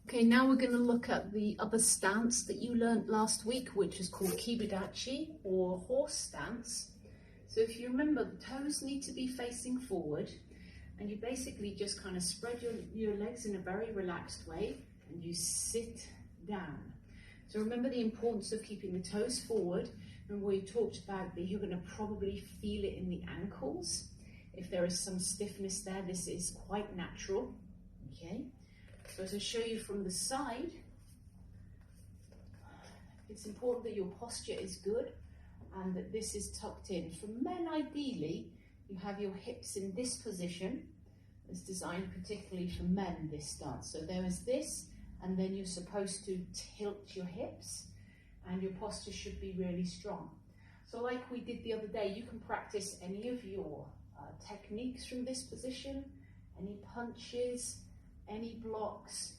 Okay, now we're going to look at the other stance that you learnt last week, which is called kiba dachi, or horse stance. So if you remember, the toes need to be facing forward, and you basically just kind of spread your legs in a very relaxed way, and you sit down. So remember the importance of keeping the toes forward. Remember we talked about that you're going to probably feel it in the ankles. If there is some stiffness there, this is quite natural, okay? So as I show you from the side, it's important that your posture is good and that this is tucked in. For men, ideally, you have your hips in this position. It's designed particularly for men, this stance. So there is this, and then you're supposed to tilt your hips, and your posture should be really strong. So like we did the other day, you can practice any of your techniques from this position, any punches, any blocks,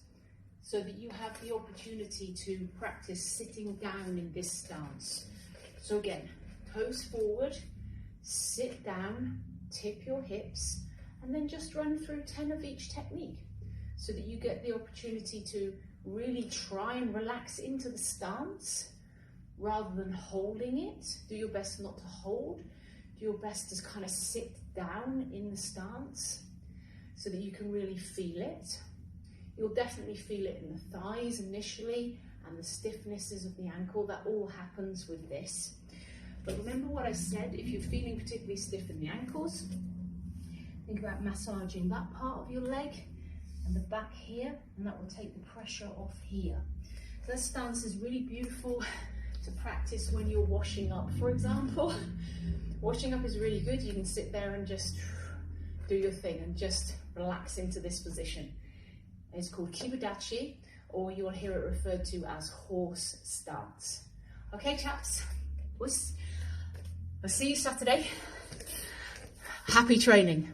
so that you have the opportunity to practice sitting down in this stance. So again, toes forward, sit down, tip your hips, and then just run through 10 of each technique so that you get the opportunity to really try and relax into the stance rather than holding it. Do your best not to hold. Do your best to kind of sit down in the stance so that you can really feel it. You'll definitely feel it in the thighs initially and the stiffnesses of the ankle. That all happens with this. But remember what I said, if you're feeling particularly stiff in the ankles, think about massaging that part of your leg and the back here, and that will take the pressure off here. So that stance is really beautiful to practice when you're washing up, for example. Washing up is really good. You can sit there and just do your thing and just relax into this position. It's called kiba dachi, or you'll hear it referred to as horse stance. Okay, chaps, I'll see you Saturday. Happy training.